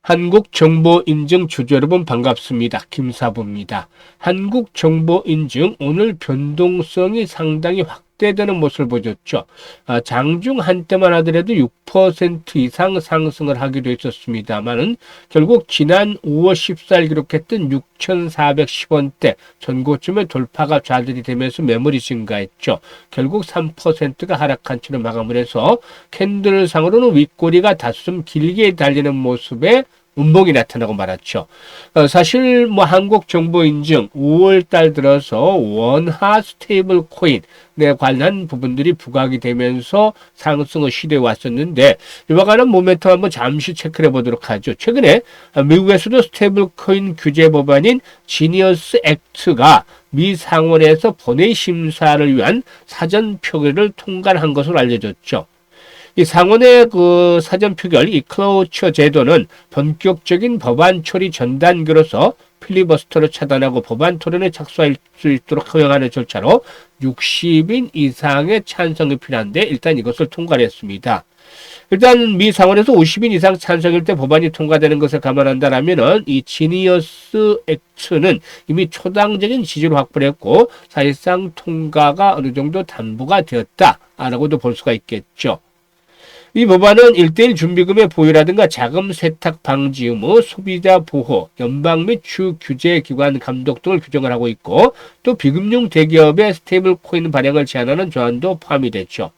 한국정보인증 주주 여러분 반갑습니다. 김사부입니다. 한국정보인증 오늘 변동성이 상당히 확대되는 모습을 보였죠. 장중 한때만 하더라도 6% 이상 상승을 하기도 했었습니다만은 결국 지난 5월 14일 기록했던 6,410원대 전고점의 돌파가 좌절이 되면서 매물이 증가했죠. 결국 3%가 하락한 채로 마감을 해서 캔들상으로는 윗꼬리가 다소 좀 길게 달리는 모습에 음봉이 나타나고 말았죠. 사실 한국정보인증 5월달 들어서 원화 스테이블 코인에 관한 부분들이 부각이 되면서 상승을 시도해 왔었는데 이와 관한 모멘텀 한번 잠시 체크해 보도록 하죠. 최근에 미국에서도 스테이블 코인 규제 법안인 지니어스 액트가 미 상원에서 본회의 심사를 위한 사전 표결을 통과한 것으로 알려졌죠. 이 상원의 그 사전 표결, 이 클로처 제도는 본격적인 법안 처리 전단계로서 필리버스터를 차단하고 법안 토론에 착수할 수 있도록 허용하는 절차로 60인 이상의 찬성이 필요한데 일단 이것을 통과했습니다. 일단 미 상원에서 50인 이상 찬성일 때 법안이 통과되는 것을 감안한다면은 이 지니어스 액트는 이미 초당적인 지지를 확보를 했고 사실상 통과가 어느 정도 담보가 되었다라고도 볼 수가 있겠죠. 이 법안은 1:1 준비금의 보유라든가 자금 세탁 방지 의무, 소비자 보호, 연방 및 주 규제 기관 감독 등을 규정을 하고 있고 또 비금융 대기업의 스테이블 코인 발행을 제한하는 조항도 포함이 됐죠.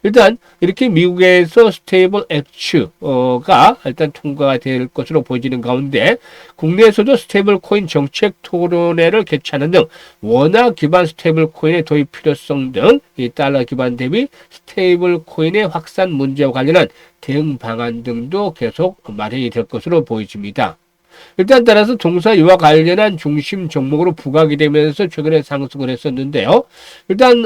일단 이렇게 미국에서 스테이블 액트가 일단 통과가 될 것으로 보여지는 가운데 국내에서도 스테이블 코인 정책 토론회를 개최하는 등 원화 기반 스테이블 코인의 도입 필요성 등 이 달러 기반 대비 스테이블 코인의 확산 문제와 관련한 대응 방안 등도 계속 마련이 될 것으로 보여집니다. 일단 따라서 동사 이와 관련한 중심 종목으로 부각이 되면서 최근에 상승을 했었는데요. 일단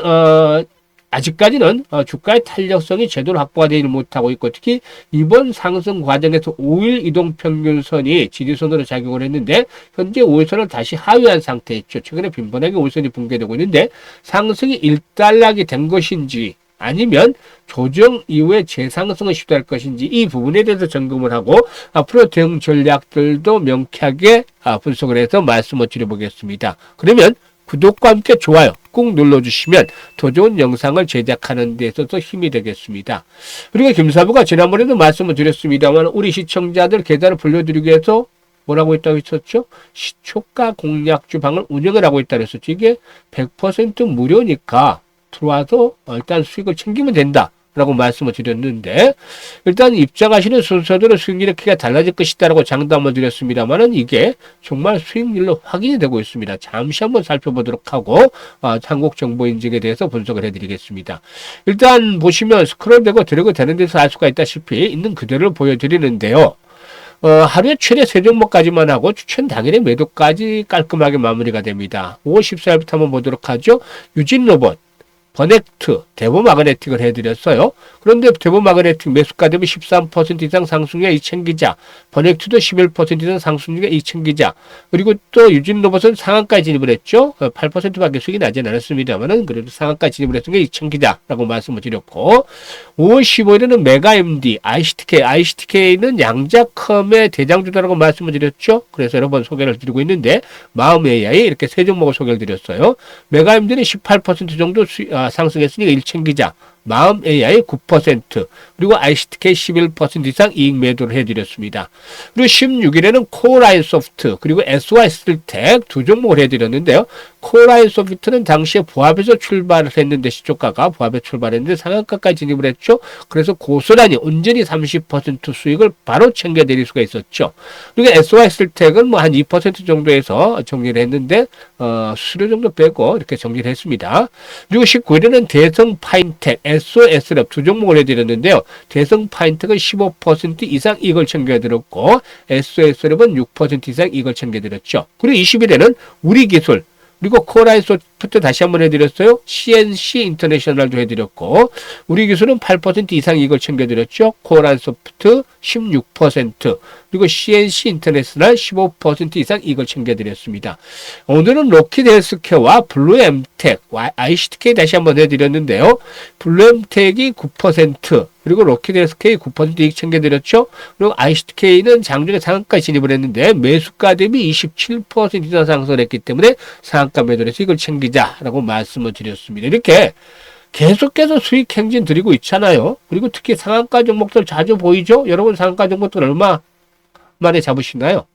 아직까지는 주가의 탄력성이 제대로 확보가 되지 못하고 있고 특히 이번 상승 과정에서 5일 이동평균선이 지지선으로 작용을 했는데 현재 5일선을 다시 하회한 상태였죠. 최근에 빈번하게 5일선이 붕괴되고 있는데 상승이 일단락이 된 것인지 아니면 조정 이후에 재상승을 시도할 것인지 이 부분에 대해서 점검을 하고 앞으로 대응 전략들도 명쾌하게 분석을 해서 말씀을 드려보겠습니다. 그러면 구독과 함께 좋아요 꾹 눌러주시면 더 좋은 영상을 제작하는 데 있어서 힘이 되겠습니다. 그리고 김사부가 지난번에도 말씀을 드렸습니다만 우리 시청자들 계좌를 불려드리기 위해서 뭐라고 했다고 했었죠? 시초가 공략주 방을 운영을 하고 있다고 했었죠. 이게 100% 무료니까 들어와서 일단 수익을 챙기면 된다. 라고 말씀을 드렸는데 일단 입장하시는 순서대로 수익률의 크기가 달라질 것이다라고 장담을 드렸습니다만은 이게 정말 수익률로 확인이 되고 있습니다. 잠시 한번 살펴보도록 하고 한국정보인증에 대해서 분석을 해드리겠습니다. 일단 보시면 스크롤되고 드래그 되는 데서 알 수가 있다시피 있는 그대로를 보여드리는데요. 하루에 최대 3종목까지만 하고 추천 당일의 매도까지 깔끔하게 마무리가 됩니다. 5월 14일부터 한번 보도록 하죠. 유진로봇 버넥트, 대보마그네틱을 해드렸어요. 그런데 대보마그네틱 매수가 대비 13% 이상 상승률이 이챙기자, 버넥트도 11% 이상 상승률이 이챙기자, 그리고 또 유진로봇은 상한가에 진입을 했죠. 8%밖에 수익이 나진 않았습니다만은 그래도 상한가에 진입을 했던 게 이챙기자라고 말씀을 드렸고, 5월 15일에는 메가MD, ICTK는 양자컴의 대장주다라고 말씀을 드렸죠. 그래서 여러 번 소개를 드리고 있는데 마음AI 이렇게 세 종목을 소개를 드렸어요. 메가MD는 18% 정도 상승했으니까 일챙기자, 마음AI 9%, 그리고 ICTK 11% 이상 이익 매도를 해드렸습니다. 그리고 16일에는 코어라인소프트, 그리고 SY스틸텍 두 종목을 해드렸는데요. 코어라인소프트는 당시에 보합에서 출발을 했는데 시초가가 보합에 출발했는데 상한가까지 진입을 했죠. 그래서 고스란히 온전히 30% 수익을 바로 챙겨드릴 수가 있었죠. 그리고 SY스틸텍은 한 2% 정도에서 정리를 했는데 수수료 정도 빼고 이렇게 정리를 했습니다. 그리고 19일에는 대성파인텍, SOS랩 두 종목을 해드렸는데요. 대성파인텍은 15% 이상 이익을 챙겨드렸고 SOS랩은 6% 이상 이익을 챙겨드렸죠. 그리고 20일에는 우리기술 그리고 코어라인소프트 다시 한번 해드렸어요. CNC 인터내셔널도 해드렸고 우리 기술은 8% 이상 이익을 챙겨드렸죠. 코어라인소프트 16% 그리고 CNC 인터내셔널 15% 이상 이익을 챙겨드렸습니다. 오늘은 로키드헬스케어와 블루엠텍, ICTK 다시 한번 해드렸는데요. 블루엠텍이 9%, 그리고 로켓 SK 9% 이익 챙겨드렸죠. 그리고 ICTK는 장중에 상한가 진입을 했는데 매수가 대비 27% 이상 상승을 했기 때문에 상한가 매도를 해서 이걸 챙기자라고 말씀을 드렸습니다. 이렇게 계속해서 수익 행진 드리고 있잖아요. 그리고 특히 상한가 종목들 자주 보이죠? 여러분 상한가 종목들 얼마 만에 잡으시나요?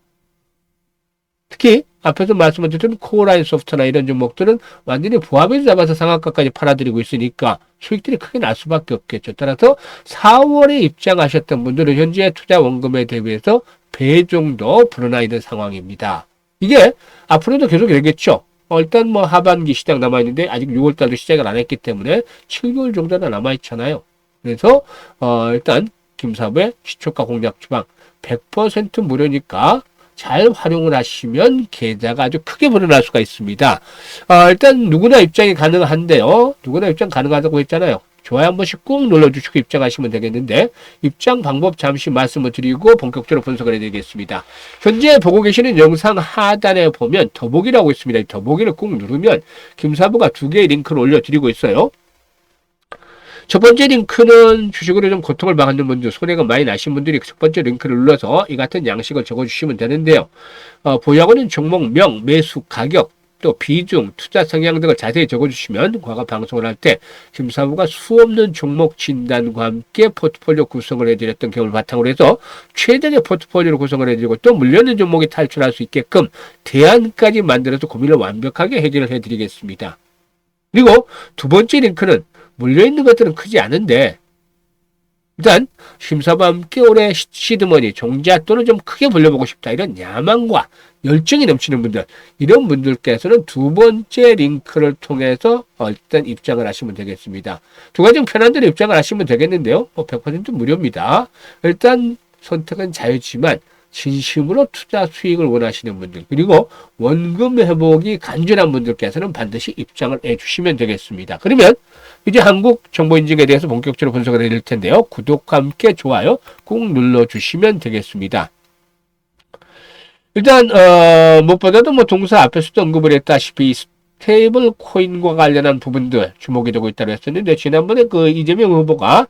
특히 앞에서 말씀드렸던 코어라인 소프트나 이런 종목들은 완전히 부합에서 잡아서 상한가까지 팔아드리고 있으니까 수익들이 크게 날 수밖에 없겠죠. 따라서 4월에 입장하셨던 분들은 현재 투자 원금에 대비해서 배 정도 불어나 있는 상황입니다. 이게 앞으로도 계속 되겠죠. 일단 뭐 하반기 시장 남아있는데 아직 6월달도 시작을 안 했기 때문에 7개월 정도나 남아있잖아요. 그래서 일단 김사부의 시초가 공략 주방 100% 무료니까 잘 활용을 하시면 계좌가 아주 크게 불어날 수가 있습니다. 일단 누구나 입장이 가능한데요. 누구나 입장 가능하다고 했잖아요. 좋아요 한 번씩 꾹 눌러주시고 입장하시면 되겠는데 입장 방법 잠시 말씀을 드리고 본격적으로 분석을 해드리겠습니다. 현재 보고 계시는 영상 하단에 보면 더보기라고 있습니다. 이 더보기를 꾹 누르면 김사부가 2개의 링크를 올려드리고 있어요. 첫 번째 링크는 주식으로 좀 고통을 받는 분들, 손해가 많이 나신 분들이 첫 번째 링크를 눌러서 이 같은 양식을 적어주시면 되는데요. 보유하고는 종목명, 매수 가격, 또 비중, 투자 성향 등을 자세히 적어주시면 과거 방송을 할 때 김사부가 수없는 종목 진단과 함께 포트폴리오 구성을 해드렸던 경험을 바탕으로 해서 최적의 포트폴리오를 구성을 해드리고 또 물려있는 종목이 탈출할 수 있게끔 대안까지 만들어서 고민을 완벽하게 해결을 해드리겠습니다. 그리고 두 번째 링크는 물려있는 것들은 크지 않은데 일단 심사와 함께 올해 시드머니, 종자 또는 좀 크게 불려보고 싶다 이런 야망과 열정이 넘치는 분들 이런 분들께서는 두 번째 링크를 통해서 일단 입장을 하시면 되겠습니다. 두 가지 편한 대로 입장을 하시면 되겠는데요. 100% 무료입니다. 일단 선택은 자유지만 진심으로 투자 수익을 원하시는 분들 그리고 원금 회복이 간절한 분들께서는 반드시 입장을 해주시면 되겠습니다. 그러면 이제 한국 정보인증에 대해서 본격적으로 분석을 해드릴 텐데요. 구독과 함께 좋아요 꾹 눌러주시면 되겠습니다. 일단 무엇보다도 뭐 동사 앞에서도 언급을 했다시피 스테이블 코인과 관련한 부분들 주목이 되고 있다고 했었는데 지난번에 그 이재명 후보가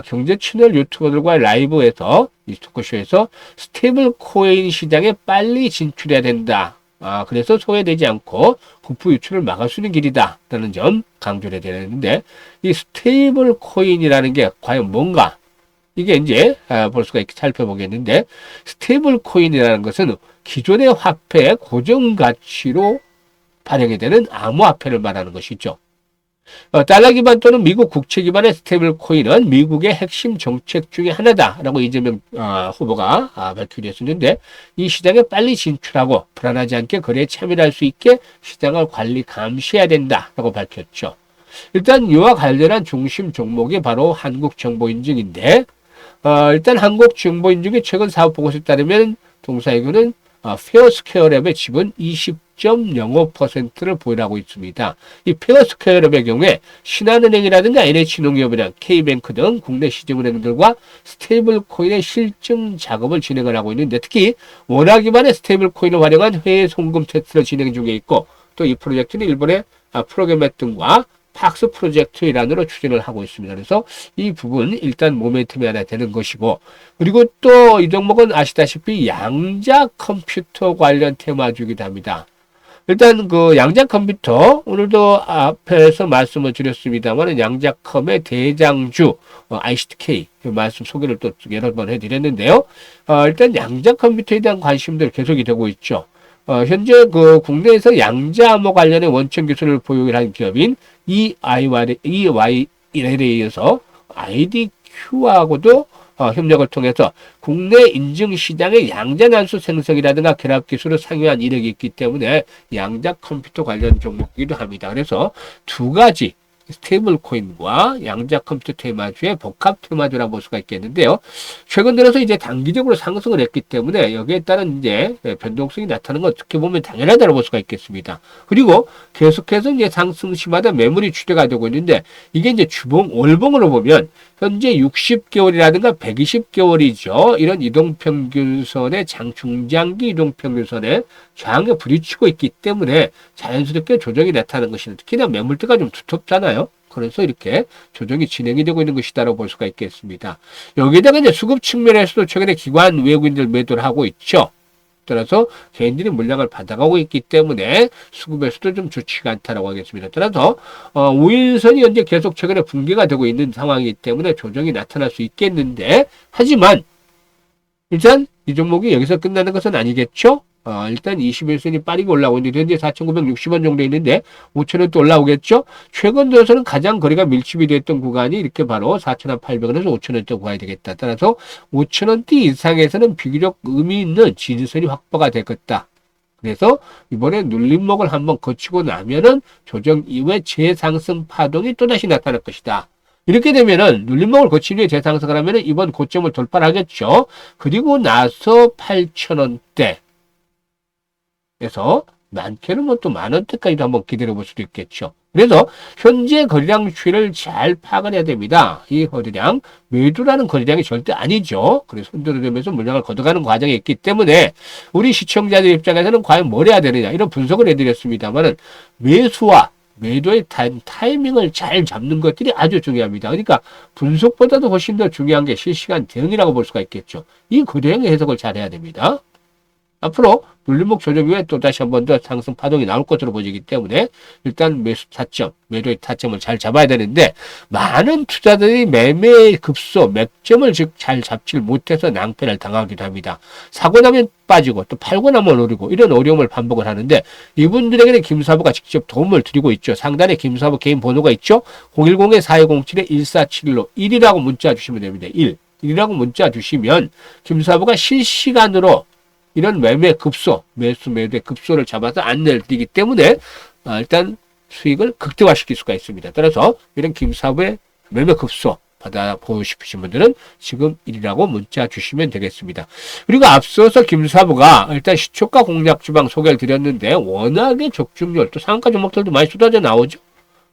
경제 채널 유튜버들과 라이브에서 이 토크쇼에서 스테이블 코인 시장에 빨리 진출해야 된다. 그래서 소외되지 않고 국부 유출을 막을 수 있는 길이다. 라는 점 강조를 해야 되는데 이 스테이블 코인이라는 게 과연 뭔가 이게 이제 볼 수가 있게 살펴보겠는데 스테이블 코인이라는 것은 기존의 화폐의 고정 가치로 발행이 되는 암호화폐를 말하는 것이죠. 달러 기반 또는 미국 국채 기반의 스테이블 코인은 미국의 핵심 정책 중에 하나다라고 이재명 후보가 밝히기로 했었는데 이 시장에 빨리 진출하고 불안하지 않게 거래에 참여할 수 있게 시장을 관리 감시해야 된다라고 밝혔죠. 일단 이와 관련한 중심 종목이 바로 한국정보인증인데 일단 한국정보인증의 최근 사업 보고서에 따르면 동사이구는 페어스퀘어랩의 지분 20.05%를 보유하고 있습니다. 이 페어스퀘어랩의 경우에 신한은행이라든가 NH농협이나 K뱅크 등 국내 시중은행들과 스테이블 코인의 실증 작업을 진행을 하고 있는데 특히 원화 기반의 스테이블 코인을 활용한 해외 송금 테스트를 진행 중에 있고 또 이 프로젝트는 일본의 프로그래멧 등과 팍스 프로젝트 일환으로 추진을 하고 있습니다. 그래서 이 부분 일단 모멘텀이 하나 되는 것이고 그리고 또 이 종목은 아시다시피 양자 컴퓨터 관련 테마주이기도 합니다. 일단 그 양자 컴퓨터 오늘도 앞에서 말씀을 드렸습니다만 양자컴의 대장주 ICTK 말씀 소개를 또 여러 번 해드렸는데요. 일단 양자 컴퓨터에 대한 관심들 계속이 되고 있죠. 현재 그 국내에서 양자암호 관련의 원천 기술을 보유한 기업인 EYL에 이어서 IDQ하고도 협력을 통해서 국내 인증 시장의 양자 난수 생성이라든가 결합 기술을 상회한 이력이 있기 때문에 양자 컴퓨터 관련 종목이기도 합니다. 그래서 두 가지 스테이블 코인과 양자 컴퓨터 테마주의 복합 테마주라고 볼 수가 있겠는데요. 최근 들어서 이제 단기적으로 상승을 했기 때문에 여기에 따른 이제 변동성이 나타나는 건 어떻게 보면 당연하다고 볼 수가 있겠습니다. 그리고 계속해서 이제 상승시마다 매물이 추대가 되고 있는데 이게 이제 주봉, 월봉으로 보면 현재 60개월이라든가 120개월이죠. 이런 이동평균선의 중장기 이동평균선에 저항에 부딪히고 있기 때문에 자연스럽게 조정이 나타나는 것이는 특히나 매물대가 좀 두텁잖아요. 그래서 이렇게 조정이 진행이 되고 있는 것이다라고 볼 수가 있겠습니다. 여기다가 이제 수급 측면에서도 최근에 기관 외국인들 매도를 하고 있죠. 따라서 개인들이 물량을 받아가고 있기 때문에 수급에서도 좀 좋지가 않다라고 하겠습니다. 따라서 5일선이 현재 계속 최근에 붕괴가 되고 있는 상황이기 때문에 조정이 나타날 수 있겠는데, 하지만 일단 이 종목이 여기서 끝나는 것은 아니겠죠. 일단 21선이 빠르게 올라오고 있는데 현재 4,960원 정도 있는데 5,000원 또 올라오겠죠. 최근 들어서는 가장 거리가 밀집이 됐던 구간이 이렇게 바로 4,800원에서 5,000원대 구간이 되겠다. 따라서 5,000원대 이상에서는 비교적 의미 있는 지지선이 확보가 되겠다. 그래서 이번에 눌림목을 한번 거치고 나면은 조정 이후에 재상승 파동이 또다시 나타날 것이다. 이렇게 되면은 눌림목을 거친 후에 재상승을 하면은 이번 고점을 돌파를 하겠죠. 그리고 나서 8,000원대 에서 많게는 뭐 또 만원대까지도 한번 기다려 볼 수도 있겠죠. 그래서 현재 거래량 추이를 잘 파악을 해야 됩니다. 이 거래량, 매도라는 거래량이 절대 아니죠. 그래서 흔들어대면서 물량을 걷어가는 과정이 있기 때문에 우리 시청자들 입장에서는 과연 뭘 해야 되느냐 이런 분석을 해드렸습니다만은 매수와 매도의 타이밍을 잘 잡는 것들이 아주 중요합니다. 그러니까 분석보다도 훨씬 더 중요한 게 실시간 대응이라고 볼 수가 있겠죠. 이 거래량의 해석을 잘 해야 됩니다. 앞으로 눌림목 조정 후에 또 다시 한 번 더 상승 파동이 나올 것으로 보이기 때문에 일단 매수 타점, 매도의 타점을 잘 잡아야 되는데, 많은 투자들이 매매의 급소, 맥점을 즉 잘 잡지 못해서 낭패를 당하기도 합니다. 사고 나면 빠지고 또 팔고 나면 오르고 이런 어려움을 반복을 하는데, 이분들에게는 김사부가 직접 도움을 드리고 있죠. 상단에 김사부 개인 번호가 있죠. 010-4207-1471로 1이라고 문자 주시면 됩니다. 1이라고 문자 주시면 김사부가 실시간으로 이런 매매 급소, 매수 매도의 급소를 잡아서 안내를 드리기 때문에 일단 수익을 극대화시킬 수가 있습니다. 따라서 이런 김사부의 매매 급소 받아보고 싶으신 분들은 지금 1이라고 문자 주시면 되겠습니다. 그리고 앞서서 김사부가 일단 시초가 공략 주방 소개를 드렸는데, 워낙에 적중률 또 상한가 종목들도 많이 쏟아져 나오죠.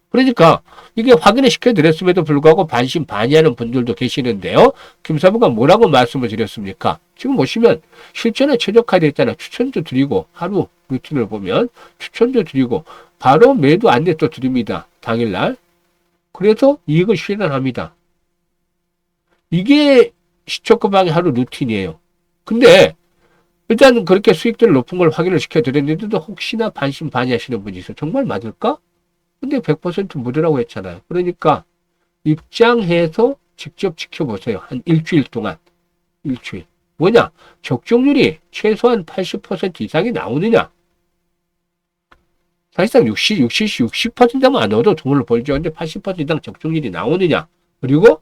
그러니까 이게 확인을 시켜드렸음에도 불구하고 반신반의하는 분들도 계시는데요. 김사부가 뭐라고 말씀을 드렸습니까? 지금 보시면 실전에 최적화되어 있잖아요. 추천도 드리고, 하루 루틴을 보면 추천도 드리고 바로 매도 안내 또 드립니다. 당일날. 그래서 이익을 실현합니다. 이게 시초급방의 하루 루틴이에요. 근데 일단 그렇게 수익들 높은 걸 확인을 시켜드렸는데도 혹시나 반신반의하시는 분이 있어요. 정말 맞을까? 근데 100% 무료라고 했잖아요. 그러니까 입장해서 직접 지켜보세요. 한 일주일 동안. 일주일. 뭐냐? 적중률이 최소한 80% 이상이 나오느냐? 사실상 60%만 안 넣어도 돈을 벌죠. 근데 80% 이상 적중률이 나오느냐? 그리고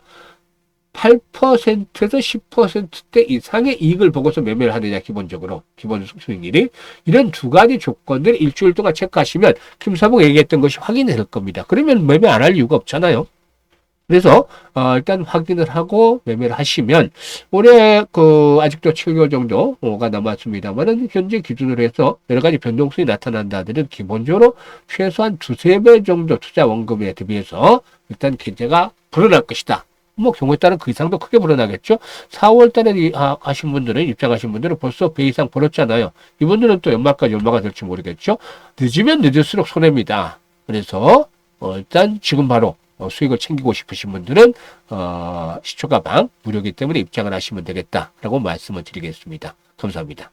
8%에서 10%대 이상의 이익을 보고서 매매를 하느냐, 기본적으로. 기본 수익률이. 이런 두 가지 조건들 일주일 동안 체크하시면 김사부가 얘기했던 것이 확인이 될 겁니다. 그러면 매매 안 할 이유가 없잖아요. 그래서 일단 확인을 하고 매매를 하시면, 올해 아직도 7개월 정도가 남았습니다만은 현재 기준으로 해서 여러 가지 변동성이 나타난다 하더라도 기본적으로 최소한 2~3배 정도 투자 원금에 대비해서 일단 계좌가 불어날 것이다. 뭐 경우에 따른 그 이상도 크게 불어나겠죠. 4월 달에 하신 분들은, 입장하신 분들은 벌써 배 이상 벌었잖아요. 이분들은 또 연말까지 얼마가 될지 모르겠죠. 늦으면 늦을수록 손해입니다. 그래서 일단 지금 바로 수익을 챙기고 싶으신 분들은 시초가방 무료이기 때문에 입장을 하시면 되겠다라고 말씀을 드리겠습니다. 감사합니다.